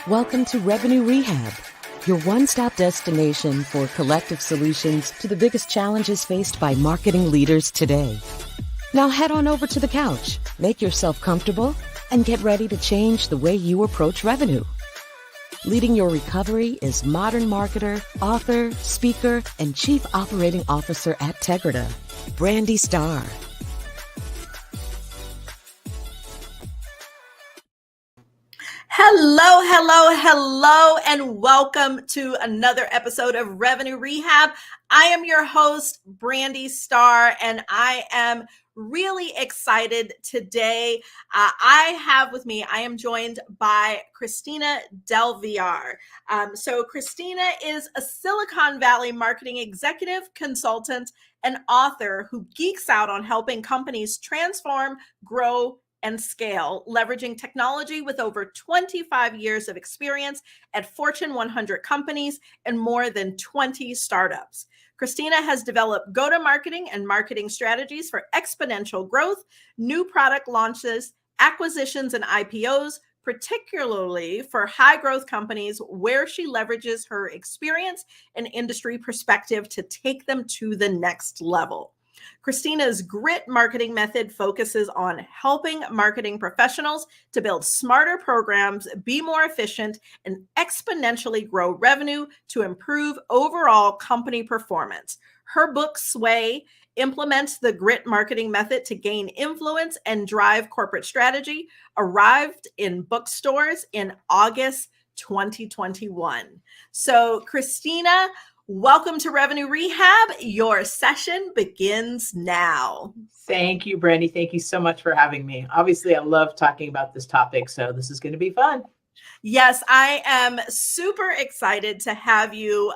Welcome to Revenue Rehab, your one-stop destination for collective solutions to the biggest challenges faced by marketing leaders today. Now head on over to the couch, make yourself comfortable, and get ready to change the way you approach revenue. Leading your recovery is modern marketer, author, speaker, and chief operating officer at Tegrita, Brandi Starr. Hello, and welcome to another episode of Revenue Rehab. I am your host, Brandi Starr, and I am really excited today. I am joined by Christina Del Villar. So Christina is a Silicon Valley marketing executive, consultant, and author who geeks out on helping companies transform, grow, and scale, leveraging technology with over 25 years of experience at Fortune 100 companies and more than 20 startups. Christina has developed go-to-marketing and marketing strategies for exponential growth, new product launches, acquisitions, and IPOs, particularly for high-growth companies where she leverages her experience and industry perspective to take them to the next level. Christina's GRIT marketing method focuses on helping marketing professionals to build smarter programs, be more efficient, and exponentially grow revenue to improve overall company performance. Her book, Sway, implements the GRIT marketing method to gain influence and drive corporate strategy, arrived in bookstores in August 2021. So, Christina, welcome to Revenue Rehab. Your session begins now. Thank you, Brandi. Thank you so much for having me. Obviously, I love talking about this topic, so this is going to be fun. Yes, I am super excited to have you.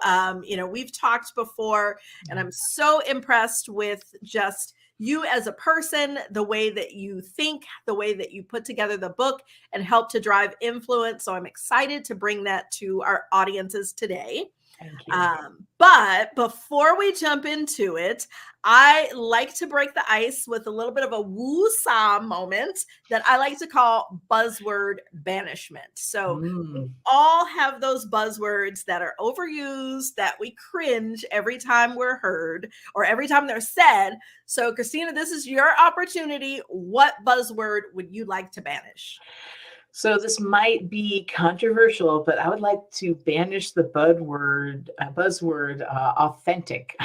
We've talked before, and I'm so impressed with just you as a person, the way that you think, the way that you put together the book and help to drive influence. So I'm excited to bring that to our audiences today. Thank you. But before we jump into it, I like to break the ice with a little bit of a woo-saw moment that I like to call buzzword banishment. So we all have those buzzwords that are overused, that we cringe every time we're heard or every time they're said. So Christina, this is your opportunity. What buzzword would you like to banish? So this might be controversial, but I would like to banish the buzzword authentic.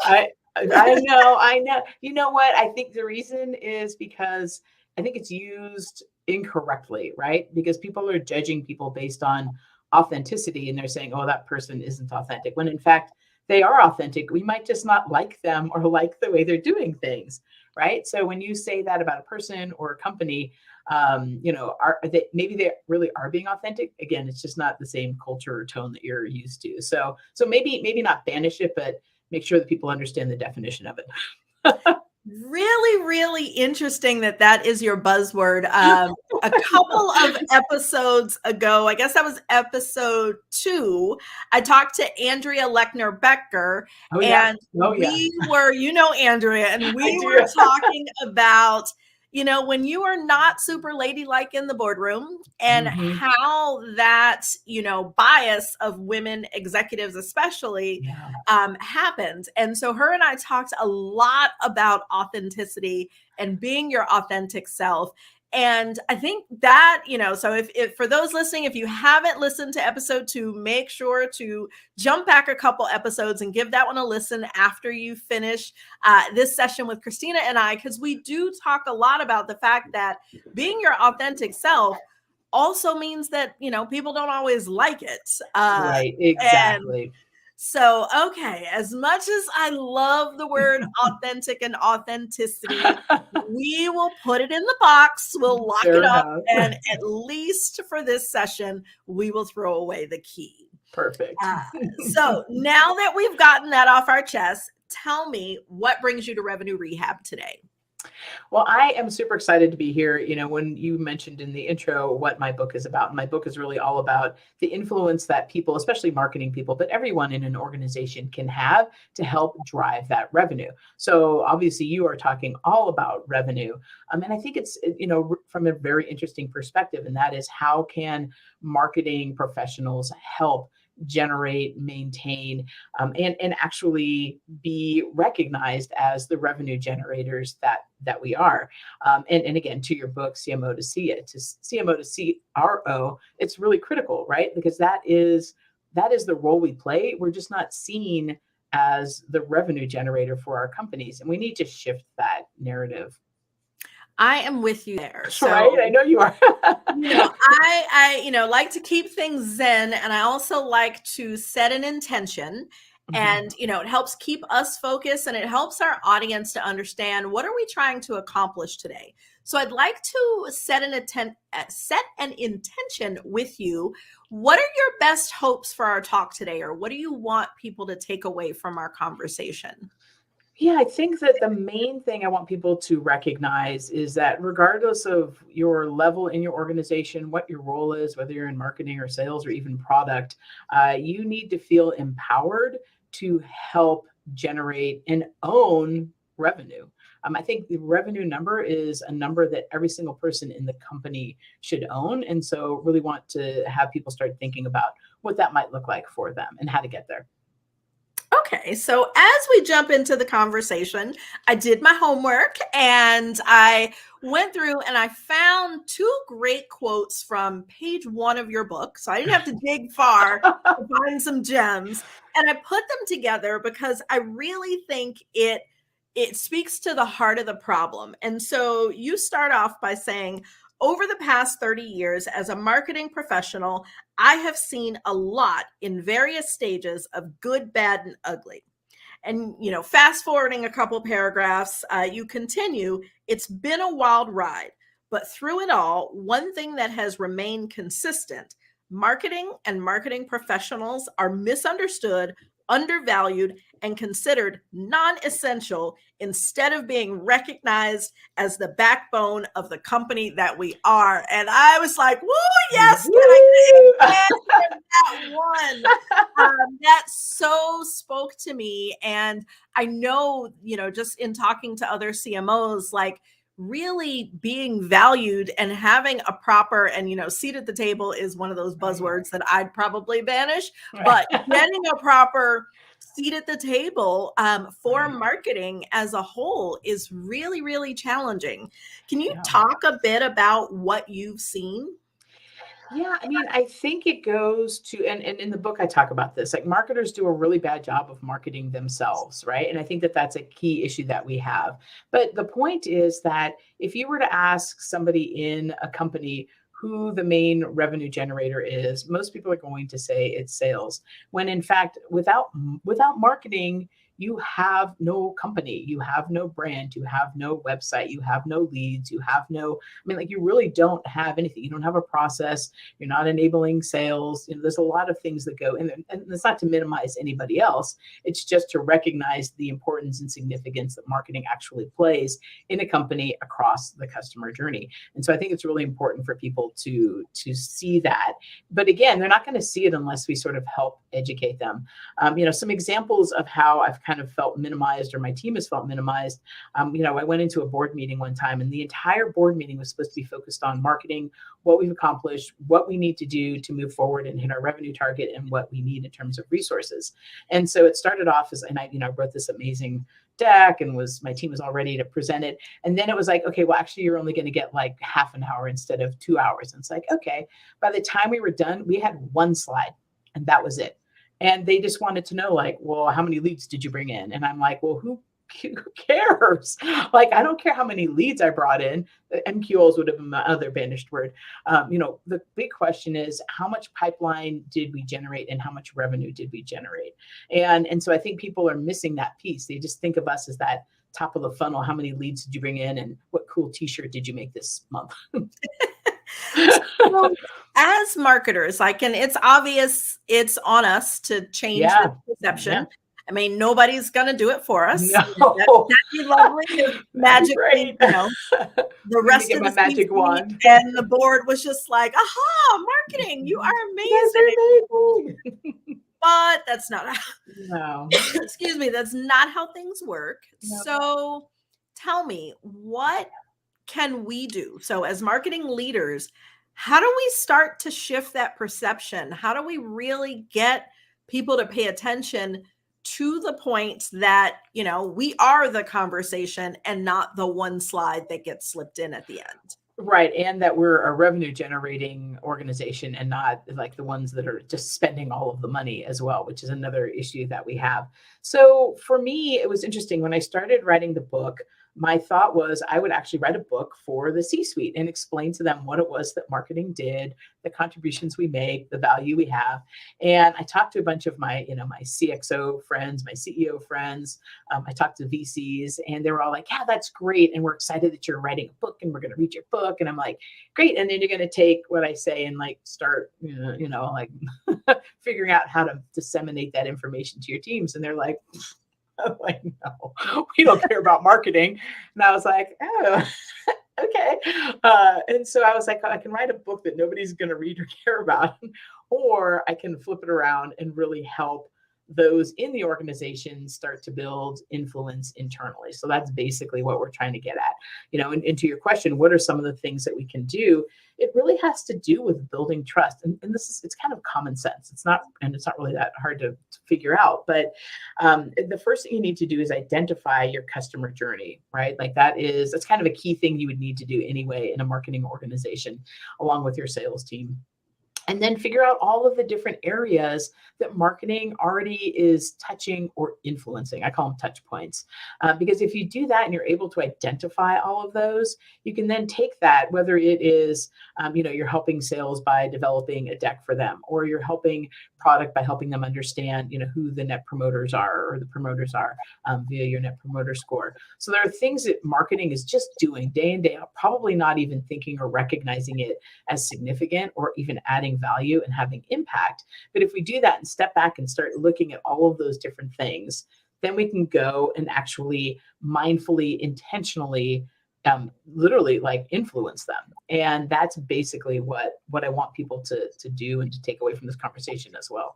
I know. You know what? I think the reason is because I think it's used incorrectly, right? Because people are judging people based on authenticity and they're saying, oh, that person isn't authentic. When in fact, they are authentic. We might just not like them or like the way they're doing things, right? So when you say that about a person or a company, maybe they really are being authentic. Again, it's just not the same culture or tone that you're used to. So maybe not banish it, but make sure that people understand the definition of it. Really, really interesting that is your buzzword. A couple of episodes ago, I guess that was episode 2, I talked to Andrea Lechner-Becker, and we were, Andrea, and we were talking about, when you are not super ladylike in the boardroom and how that, bias of women executives especially happens. And so her and I talked a lot about authenticity and being your authentic self. And I think that, so if for those listening, if you haven't listened to episode 2, make sure to jump back a couple episodes and give that one a listen after you finish this session with Christina and I, because we do talk a lot about the fact that being your authentic self also means that, people don't always like it. Right, exactly. So, okay, as much as I love the word authentic and authenticity, we will put it in the box, we'll lock it up, and at least for this session, we will throw away the key. Perfect. So now that we've gotten that off our chest, tell me what brings you to Revenue Rehab today? Well, I am super excited to be here. When you mentioned in the intro what my book is about, my book is really all about the influence that people, especially marketing people, but everyone in an organization can have to help drive that revenue. So obviously you are talking all about revenue. And I think it's, from a very interesting perspective, and that is how can marketing professionals help generate, maintain, and actually be recognized as the revenue generators that we are. And again, to your book, CMO to see it, to CMO to CRO, it's really critical, right? Because that is the role we play. We're just not seen as the revenue generator for our companies, and we need to shift that narrative. I am with you there. Right? I know you are. I like to keep things zen, and I also like to set an intention. And it helps keep us focused, and it helps our audience to understand what are we trying to accomplish today. So I'd like to set an intention with you. What are your best hopes for our talk today, or what do you want people to take away from our conversation? Yeah, I think that the main thing I want people to recognize is that regardless of your level in your organization, what your role is, whether you're in marketing or sales or even product, you need to feel empowered to help generate and own revenue. I think the revenue number is a number that every single person in the company should own. And so really want to have people start thinking about what that might look like for them and how to get there. Okay, so as we jump into the conversation, I did my homework and I went through and I found two great quotes from page 1 of your book. So I didn't have to dig far to find some gems. And I put them together because I really think it speaks to the heart of the problem. And so you start off by saying, over the past 30 years as a marketing professional, I have seen a lot in various stages of good, bad, and ugly. And, fast forwarding a couple paragraphs, you continue, it's been a wild ride, but through it all, one thing that has remained consistent, marketing and marketing professionals are misunderstood, undervalued, and considered non-essential instead of being recognized as the backbone of the company that we are. And I was like, woo, yes, can I get that one? That so spoke to me. And I know, just in talking to other CMOs, like really being valued and having a proper, and seat at the table is one of those buzzwords that I'd probably banish, but getting a proper seat at the table for marketing as a whole is really, really challenging. Can you talk a bit about what you've seen? Yeah, I mean, I think it goes to, and in the book, I talk about this, like marketers do a really bad job of marketing themselves, right? And I think that that's a key issue that we have. But the point is that if you were to ask somebody in a company who the main revenue generator is, most people are going to say it's sales. When in fact, without marketing, you have no company, you have no brand, you have no website, you have no leads, you have no, I mean, like you really don't have anything. You don't have a process, you're not enabling sales. There's a lot of things that go in there. And it's not to minimize anybody else. It's just to recognize the importance and significance that marketing actually plays in a company across the customer journey. And so I think it's really important for people to see that. But again, they're not going to see it unless we sort of help educate them. Some examples of how I've kind of felt minimized, or my team has felt minimized. I went into a board meeting one time, and the entire board meeting was supposed to be focused on marketing, what we've accomplished, what we need to do to move forward and hit our revenue target, and what we need in terms of resources. And so it started off as, and I wrote this amazing deck, and my team was all ready to present it. And then it was like, okay, well, actually, you're only going to get like half an hour instead of 2 hours. And it's like, okay, by the time we were done, we had one slide, and that was it. And they just wanted to know, like, well, how many leads did you bring in? And I'm like, well, who cares? Like, I don't care how many leads I brought in. MQLs would have been my other banished word. The big question is, how much pipeline did we generate and how much revenue did we generate? And so I think people are missing that piece. They just think of us as that top of the funnel. How many leads did you bring in? And what cool t-shirt did you make this month? So, as marketers, and it's obvious it's on us to change the perception. I mean, nobody's going to do it for us. No. That'd be lovely if magically, Great. the Need to rest get of my the magic C-suite wand. and the board was just like, aha, marketing, you are You guys are amazing. amazing. But that's not how, No. excuse me, that's not how things work. No. So tell me, what can we do? So as marketing leaders, how do we start to shift that perception? How do we really get people to pay attention to the point that, we are the conversation and not the one slide that gets slipped in at the end? Right. And that we're a revenue generating organization and not like the ones that are just spending all of the money as well, which is another issue that we have. So for me, it was interesting when I started writing the book. My thought was I would actually write a book for the C-suite and explain to them what it was that marketing did, the contributions we make, the value we have. And I talked to a bunch of my CXO friends, my CEO friends. I talked to VCs, and they were all like, "Yeah, that's great, and we're excited that you're writing a book, and we're going to read your book." And I'm like, "Great!" And then you're going to take what I say and like start, like figuring out how to disseminate that information to your teams. And they're like, I'm like, "No, we don't care about marketing." And I was like, "Oh, okay." And so I was like, I can write a book that nobody's going to read or care about, or I can flip it around and really help those in the organization start to build influence internally. So that's basically what we're trying to get at. And to your question, what are some of the things that we can do? It really has to do with building trust. And it's kind of common sense. It's not really that hard to figure out. But the first thing you need to do is identify your customer journey, right? Like that's kind of a key thing you would need to do anyway in a marketing organization, along with your sales team. And then figure out all of the different areas that marketing already is touching or influencing. I call them touch points. Because if you do that and you're able to identify all of those, you can then take that, whether it is, you're helping sales by developing a deck for them, or you're helping product by helping them understand, who the net promoters are or the promoters are via your net promoter score. So there are things that marketing is just doing day in, day out, probably not even thinking or recognizing it as significant or even adding value and having impact. But if we do that and step back and start looking at all of those different things, then we can go and actually mindfully, intentionally, literally like influence them. And that's basically what I want people to do and to take away from this conversation as well.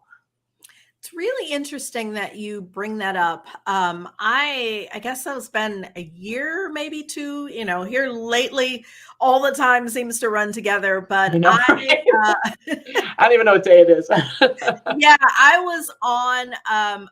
It's really interesting that you bring that up. I guess it's been a year, maybe two, here lately, all the time seems to run together, but Right? I don't even know what day it is. Yeah, I was on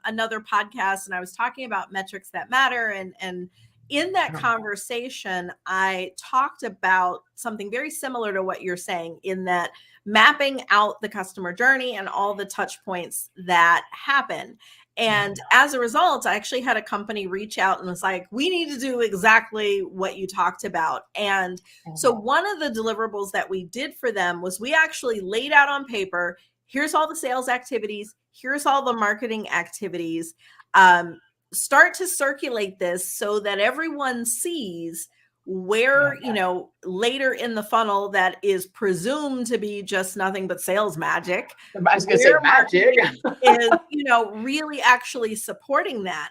another podcast and I was talking about metrics that matter. And in that conversation, I talked about something very similar to what you're saying, in that mapping out the customer journey and all the touch points that happen. And as a result, I actually had a company reach out and was like, we need to do exactly what you talked about. And so one of the deliverables that we did for them was we actually laid out on paper, here's all the sales activities, here's all the marketing activities. Start to circulate this so that everyone sees where, later in the funnel that is presumed to be just nothing but sales magic. I was going to say magic is, really actually supporting that.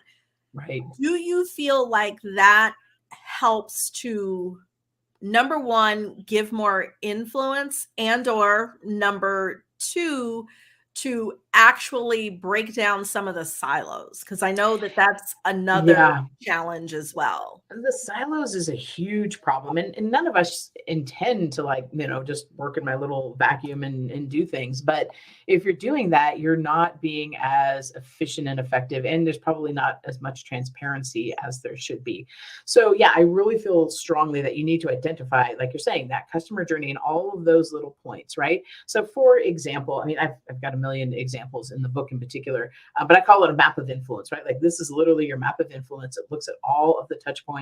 Right. Do you feel like that helps to, number one, give more influence, and or number two, to actually break down some of the silos? Because I know that that's another challenge as well. The silos is a huge problem, and none of us intend to just work in my little vacuum and do things. But if you're doing that, you're not being as efficient and effective, and there's probably not as much transparency as there should be. So yeah, I really feel strongly that you need to identify, like you're saying, that customer journey and all of those little points, right? So for example, I mean, I've got a million examples in the book in particular, but I call it a map of influence, right? Like this is literally your map of influence. It looks at all of the touch points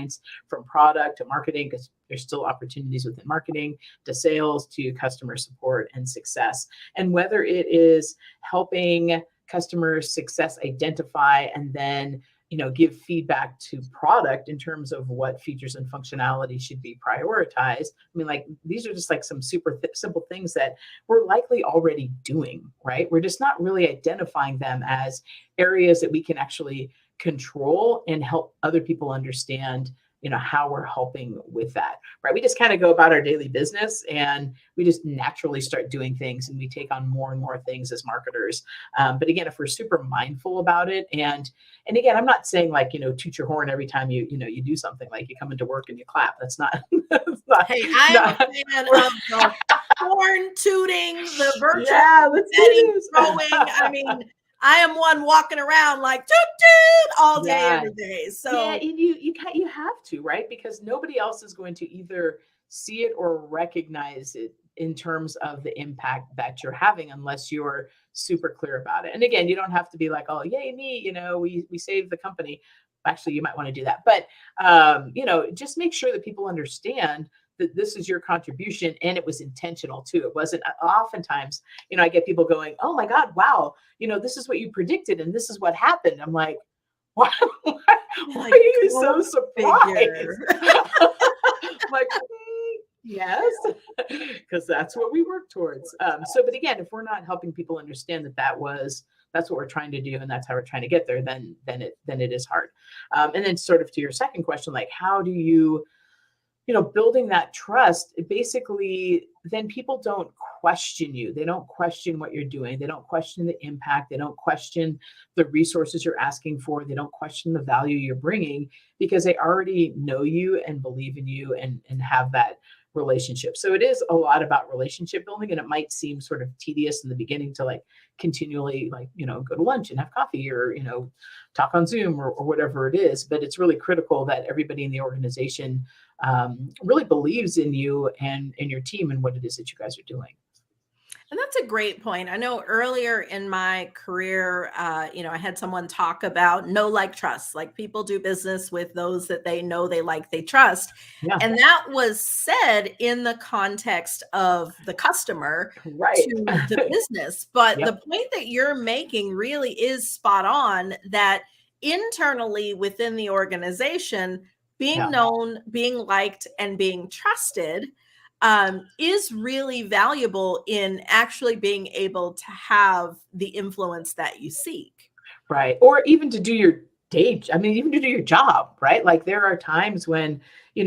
from product to marketing, because there's still opportunities within marketing, to sales, to customer support and success. And whether it is helping customer success identify and then give feedback to product in terms of what features and functionality should be prioritized. I mean, like, these are just like some super simple things that we're likely already doing, right? We're just not really identifying them as areas that we can actually control and help other people understand, how we're helping with that, right? We just kind of go about our daily business and we just naturally start doing things, and we take on more and more things as marketers. But again, if we're super mindful about it, and again, I'm not saying like, toot your horn every time you do something, like you come into work and you clap. That's not, that's not, Hey, I am a fan of the horn tooting, the virtual confetti throwing. I mean, I am one walking around like toot toot all day, every day. So and you have to, right? Because nobody else is going to either see it or recognize it in terms of the impact that you're having, unless you're super clear about it. And again, you don't have to be like, oh, yay me, we saved the company. Actually, you might want to do that, but just make sure that people understand that this is your contribution, and it was intentional too. It wasn't, oftentimes, I get people going, oh my God, wow, this is what you predicted and this is what happened. I'm like, why are you so surprised? I'm like, yes, because that's what we work towards. But again, if we're not helping people understand that's what we're trying to do, and that's how we're trying to get there, then it is hard. And then sort of to your second question, like, how do you, building that trust, basically, then people don't question you. They don't question what you're doing. They don't question the impact. They don't question the resources you're asking for. They don't question the value you're bringing, because they already know you and believe in you and have that relationship. So it is a lot about relationship building, and it might seem sort of tedious in the beginning to like continually go to lunch and have coffee, or talk on Zoom or whatever it is. But it's really critical that everybody in the organization really believes in you and your team and what it is that you guys are doing. And that's a great point. I know earlier in my career, I had someone talk about know, like, trust. Like, people do business with those that they know, they like, they trust. Yeah. And that was said in the context of the customer Right. to the business. But Yep. the point that you're making really is spot on, that internally within the organization, being known, being liked, and being trusted is really valuable in actually being able to have the influence that you seek. Right. Or even to do your even to do your job, right? Like, there are times when, you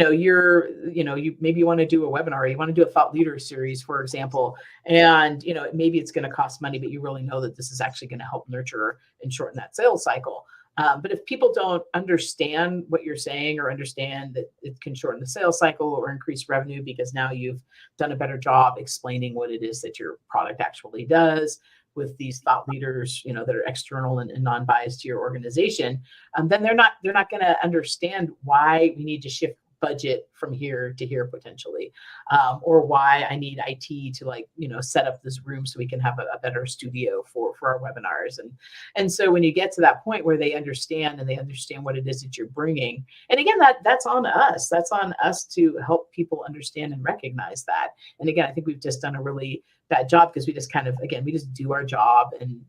maybe want to do a webinar, or you want to do a thought leader series, for example, and, maybe it's going to cost money, but you really know that this is actually going to help nurture and shorten that sales cycle. But if people don't understand what you're saying, or understand that it can shorten the sales cycle or increase revenue because now you've done a better job explaining what it is that your product actually does with these thought leaders, that are external and non-biased to your organization, then they're not going to understand why we need to shift budget from here to here potentially, or why I need IT to set up this room so we can have a better studio for our webinars. And so when you get to that point where they understand, and they understand what it is that you're bringing, and again, that's on us to help people understand and recognize that. And again, I think we've just done a really bad job, because we just we just do our job, and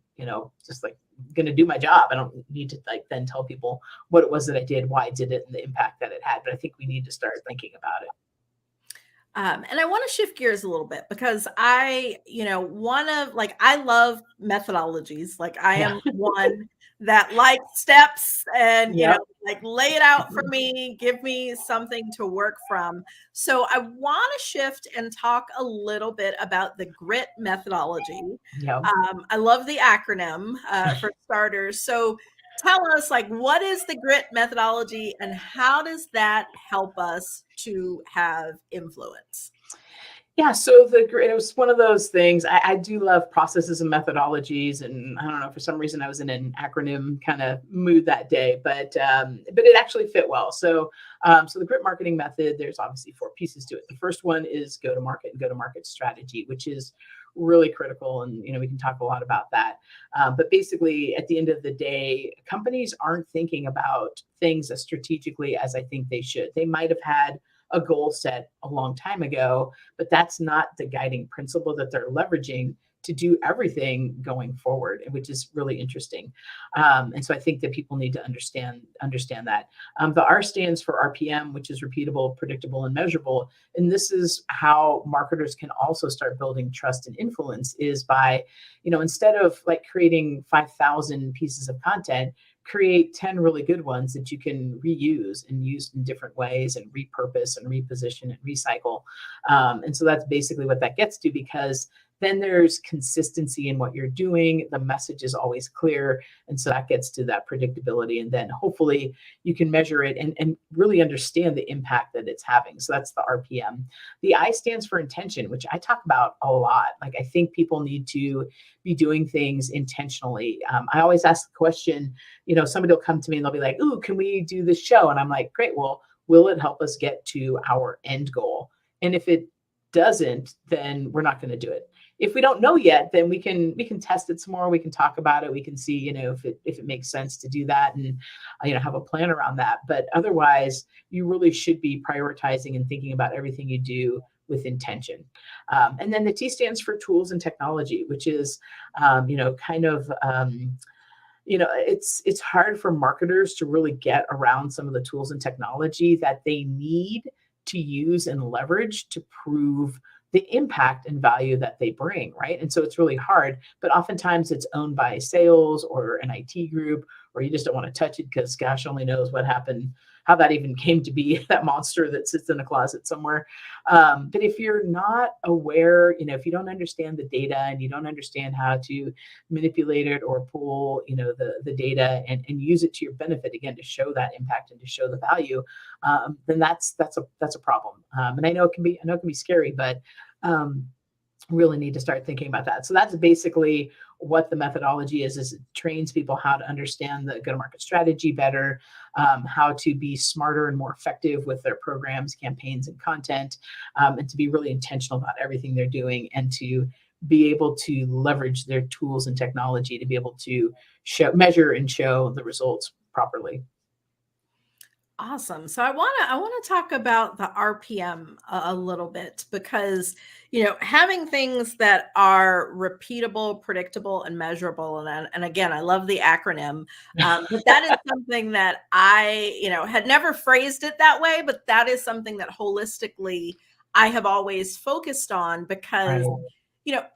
just like, going to do my job. I don't need to then tell people what it was that I did, why I did it, and the impact that it had. But I think we need to start thinking about it. And I want to shift gears a little bit, because I love methodologies. Like, I am one that likes steps and, lay it out for me, give me something to work from. So I want to shift and talk a little bit about the GRIT methodology. I love the acronym for starters. So tell us, what is the GRIT methodology, and how does that help us to have influence? Yeah, so it was one of those things. I do love processes and methodologies, and I don't know, for some reason I was in an acronym kind of mood that day, but it actually fit well. So the GRIT marketing method, there's obviously 4 pieces to it. The first one is go to market strategy, which is really critical, and we can talk a lot about that. But basically, at the end of the day, companies aren't thinking about things as strategically as I think they should. They might have had a goal set a long time ago, but that's not the guiding principle that they're leveraging to do everything going forward, which is really interesting. And so I think that people need to understand that. The R stands for RPM, which is repeatable, predictable, and measurable. And this is how marketers can also start building trust and influence, is by, instead of like creating 5,000 pieces of content, create 10 really good ones that you can reuse and use in different ways and repurpose and reposition and recycle. And so that's basically what that gets to, because then there's consistency in what you're doing. The message is always clear. And so that gets to that predictability. And then hopefully you can measure it and really understand the impact that it's having. So that's the RPM. The I stands for intention, which I talk about a lot. Like, I think people need to be doing things intentionally. I always ask the question, somebody will come to me and they'll be like, "Ooh, can we do this show?" And I'm like, "Great. Well, will it help us get to our end goal? And if it doesn't, then we're not going to do it. If we don't know yet, then we can test it some more. We can talk about it. We can see, if it makes sense to do that, and have a plan around that. But otherwise, you really should be prioritizing and thinking about everything you do with intention. And then the T stands for tools and technology, which is, it's hard for marketers to really get around some of the tools and technology that they need to use and leverage to prove the impact and value that they bring, right? And so it's really hard, but oftentimes it's owned by sales or an IT group, or you just don't want to touch it because gosh only knows what happened, how that even came to be, that monster that sits in a closet somewhere. But if you're not aware, if you don't understand the data and you don't understand how to manipulate it or pull, the data and use it to your benefit, again, to show that impact and to show the value, then that's a problem. And I know it can be scary, but really need to start thinking about that. So that's basically what the methodology is it trains people how to understand the go-to-market strategy better, how to be smarter and more effective with their programs, campaigns, and content, and to be really intentional about everything they're doing, and to be able to leverage their tools and technology to be able to measure and show the results properly. Awesome. So I want to talk about the RPM a little bit, because having things that are repeatable, predictable, and measurable, and again, I love the acronym, but that is something that I had never phrased it that way, but that is something that holistically I have always focused on, because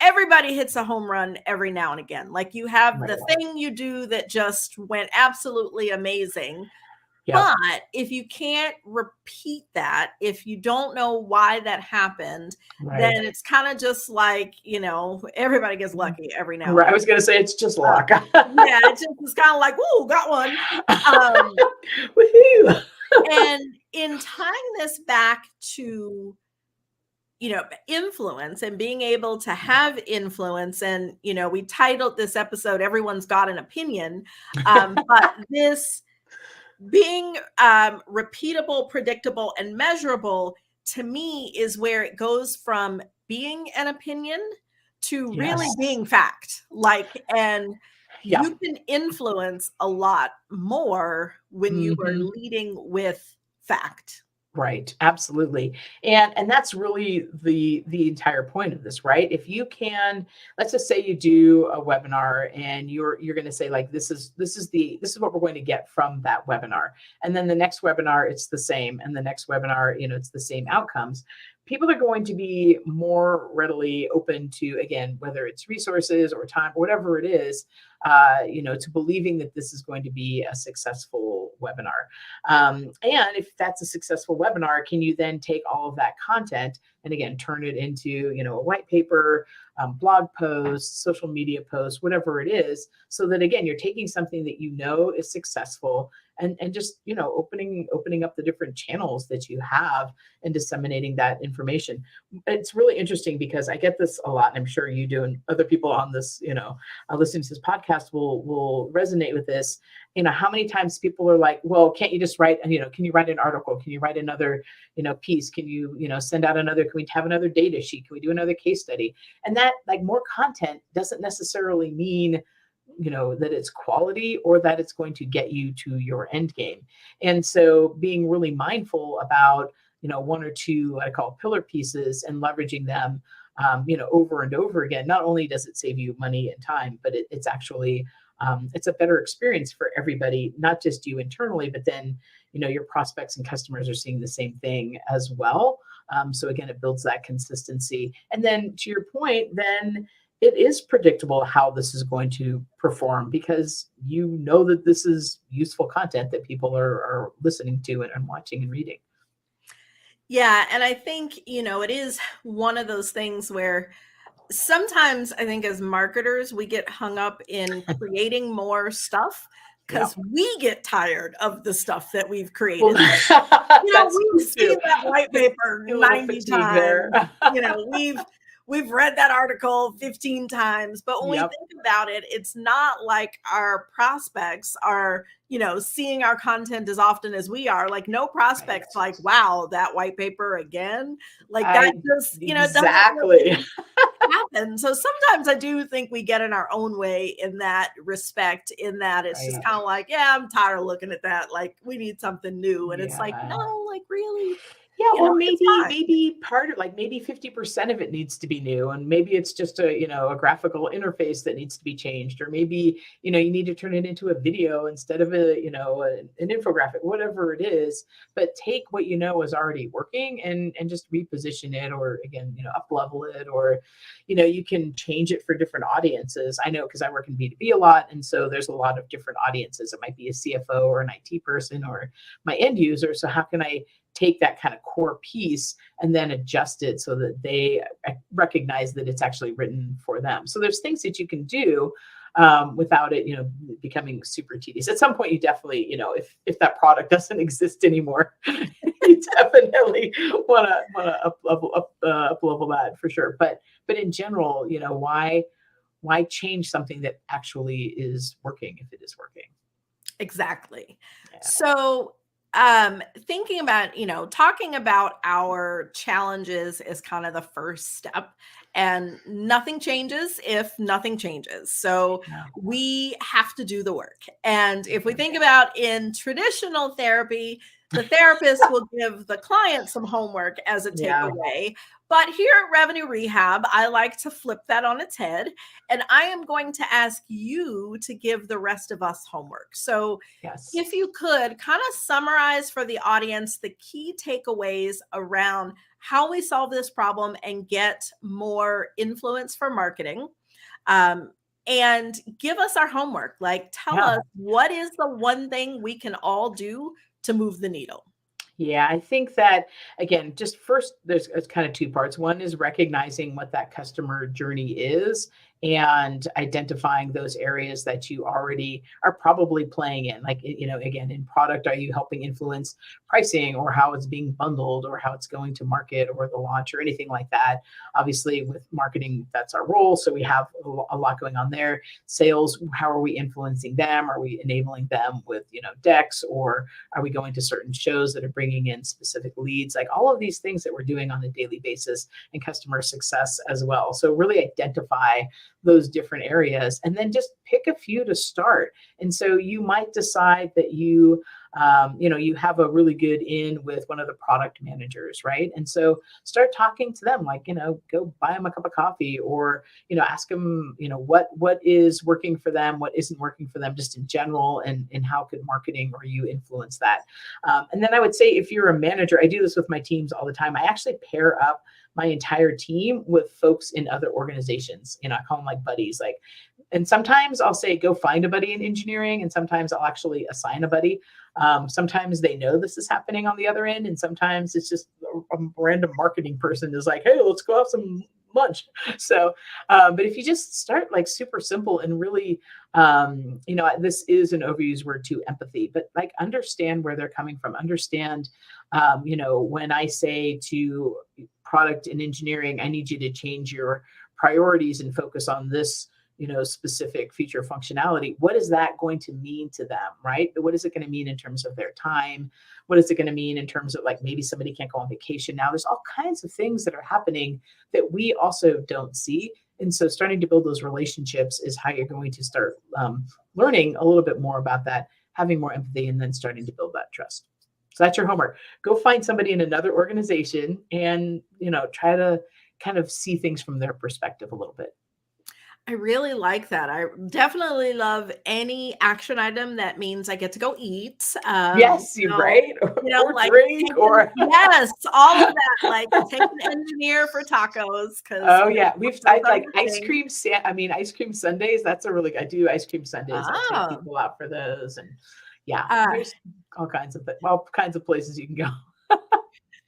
everybody hits a home run every now and again. Like, you have the thing you do that just went absolutely amazing. Yep. But if you can't repeat that, if you don't know why that happened, then it's kind of just like, everybody gets lucky every now and then. I was going to say, it's just luck. Yeah, it's kind of like, ooh, got one. Woohoo! And in tying this back to, influence and being able to have influence, and, we titled this episode, "Everyone's Got an Opinion." But this being repeatable, predictable, and measurable, to me, is where it goes from being an opinion to really being fact. And you can influence a lot more when you are leading with fact. Right. Absolutely. And that's really the entire point of this, right? If you can, let's just say you do a webinar and you're going to say, like, this is what we're going to get from that webinar. And then the next webinar, it's the same. And the next webinar, it's the same outcomes. People are going to be more readily open to, again, whether it's resources or time or whatever it is, to believing that this is going to be a successful webinar. And if that's a successful webinar, can you then take all of that content and, again, turn it into, a white paper, blog post, social media post, whatever it is, so that, again, you're taking something that is successful and just, opening up the different channels that you have and disseminating that information. It's really interesting because I get this a lot, and I'm sure you do, and other people on this, listening to this podcast will resonate with this. How many times people are like, well, can't you just write, can you write an article? Can you write another, piece? Can you, send out another, can we have another data sheet? Can we do another case study? And that, like, more content doesn't necessarily mean that it's quality or that it's going to get you to your end game. And so being really mindful about, one or two, I call pillar pieces, and leveraging them over and over again, not only does it save you money and time, but it's actually it's a better experience for everybody, not just you internally, but then your prospects and customers are seeing the same thing as well. So again, it builds that consistency. And then to your point, then it is predictable how this is going to perform because that this is useful content that people are listening to and watching and reading. Yeah. And I think, it is one of those things where sometimes I think as marketers, we get hung up in creating more stuff Yeah. because we get tired of the stuff that we've created. Well, that's We've true, seen that white paper a little 90 fatigue there. times. We've read that article 15 times. But when we Yep. think about it, it's not like our prospects are, seeing our content as often as we are. Like no prospects like, wow, that white paper again. Like that just, it doesn't Exactly. really happen. So sometimes I do think we get in our own way in that respect, in that it's just Right. kind of like, yeah, I'm tired of looking at that. Like we need something new. And it's like, Yeah. no, like really, Yeah, or it's fine. maybe part of maybe 50% of it needs to be new, and maybe it's just a graphical interface that needs to be changed, or maybe you need to turn it into a video instead of an infographic, whatever it is. But take what is already working and just reposition it, or again up level it, or you can change it for different audiences. I know because I work in B2B a lot, and so there's a lot of different audiences. It might be a CFO or an IT person or my end user. So how can I take that kind of core piece and then adjust it so that they recognize that it's actually written for them. So there's things that you can do without it, becoming super tedious. At some point, you definitely, if that product doesn't exist anymore, you definitely want to up level that for sure. But in general, why change something that actually is working if it is working? Exactly. Yeah. So thinking about, talking about our challenges is kind of the first step, and nothing changes if nothing changes. So Yeah. we have to do the work. And if we think about in traditional therapy, the therapist will give the client some homework as a Yeah. takeaway. But here at Revenue Rehab, I like to flip that on its head. And I am going to ask you to give the rest of us homework. So Yes. if you could kind of summarize for the audience the key takeaways around how we solve this problem and get more influence for marketing, and give us our homework. Like, tell Yeah. us what is the one thing we can all do to move the needle. Yeah, I think that again, just first, it's kind of two parts. One is recognizing what that customer journey is and identifying those areas that you already are probably playing in. Like, again, in product, are you helping influence pricing or how it's being bundled or how it's going to market or the launch or anything like that? Obviously, with marketing, that's our role. So we have a lot going on there. Sales, how are we influencing them? Are we enabling them with, decks, or are we going to certain shows that are bringing in specific leads? Like all of these things that we're doing on a daily basis, and customer success as well. So really identify those different areas and then just pick a few to start. And so you might decide that you have a really good in with one of the product managers, right? And so start talking to them, like, go buy them a cup of coffee, or, ask them, what is working for them, what isn't working for them just in general, and how could marketing or you influence that. And then I would say, if you're a manager, I do this with my teams all the time. I actually pair up my entire team with folks in other organizations. I call them like buddies. And sometimes I'll say, go find a buddy in engineering, and sometimes I'll actually assign a buddy. Sometimes they know this is happening on the other end, and sometimes it's just a random marketing person is like, hey, let's go have some lunch. So, but if you just start like super simple and really, this is an overused word too, empathy, but like understand where they're coming from. Understand, when I say to product and engineering, I need you to change your priorities and focus on this, specific feature functionality. What is that going to mean to them, right? What is it going to mean in terms of their time? What is it going to mean in terms of like maybe somebody can't go on vacation now? There's all kinds of things that are happening that we also don't see. And so starting to build those relationships is how you're going to start learning a little bit more about that, having more empathy, and then starting to build that trust. So that's your homework. Go find somebody in another organization and, try to kind of see things from their perspective a little bit. I really like that. I definitely love any action item that means I get to go eat. Yes, you're right. Or Like drink or yes, all of that. Like take an engineer for tacos because oh yeah, I like ice thing. cream. Ice cream sundaes. That's a really I do ice cream sundaes. I'll take Oh, people out for those, and yeah, uh, there's all kinds of places you can go.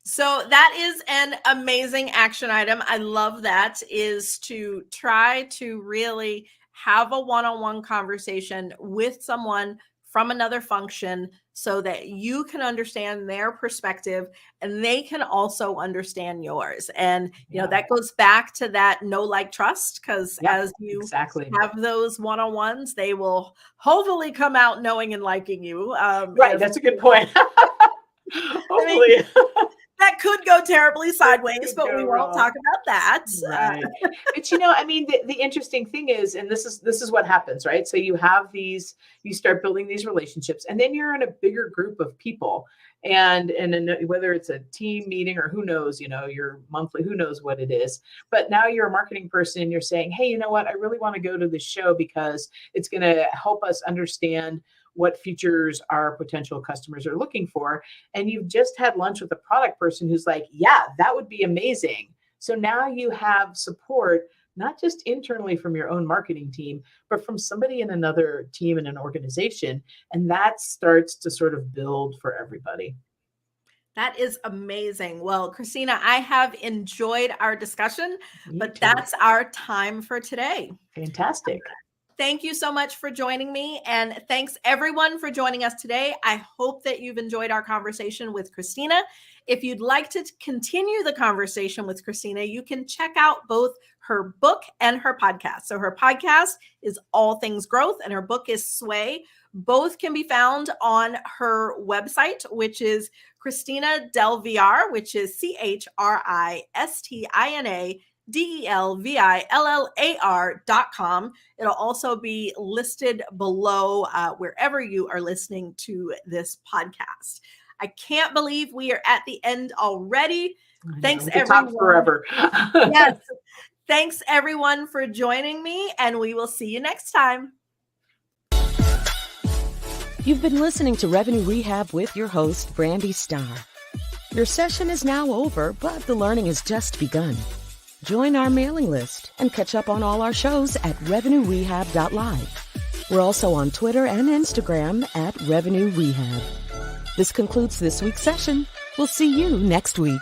so that is an amazing action item. I love that, is to try to really have a one-on-one conversation with someone from another function so that you can understand their perspective and they can also understand yours. And, Yeah. that goes back to that know, like, trust, because Yep, as you exactly. have those one-on-ones, they will hopefully come out knowing and liking you. Right, that's a good point. I mean, Hopefully. that could go terribly sideways, could but go we won't wrong. talk about that. Right. But I mean, the interesting thing is, and this is what happens, right? So you start building these relationships, and then you're in a bigger group of people. And whether it's a team meeting or who knows, your monthly, who knows what it is. But now you're a marketing person and you're saying, hey, you know what? I really want to go to this show because it's going to help us understand what features our potential customers are looking for. And you've just had lunch with a product person who's like, yeah, that would be amazing. So now you have support, not just internally from your own marketing team, but from somebody in another team in an organization. And that starts to sort of build for everybody. That is amazing. Well, Christina, I have enjoyed our discussion, but that's our time for today. Fantastic. Thank you so much for joining me. And thanks everyone for joining us today. I hope that you've enjoyed our conversation with Christina. If you'd like to continue the conversation with Christina, you can check out both her book and her podcast. So her podcast is All Things Growth and her book is Sway. Both can be found on her website, which is Christina Del Villar, which is ChristianaDelvillar.com. It'll also be listed below wherever you are listening to this podcast. I can't believe we are at the end already. Thanks, everyone. Talk forever. Yes. Thanks, everyone, for joining me, and we will see you next time. You've been listening to Revenue Rehab with your host, Brandi Starr. Your session is now over, but the learning has just begun. Join our mailing list and catch up on all our shows at revenuerehab.live. We're also on Twitter and Instagram at Revenue Rehab. This concludes this week's session. We'll see you next week.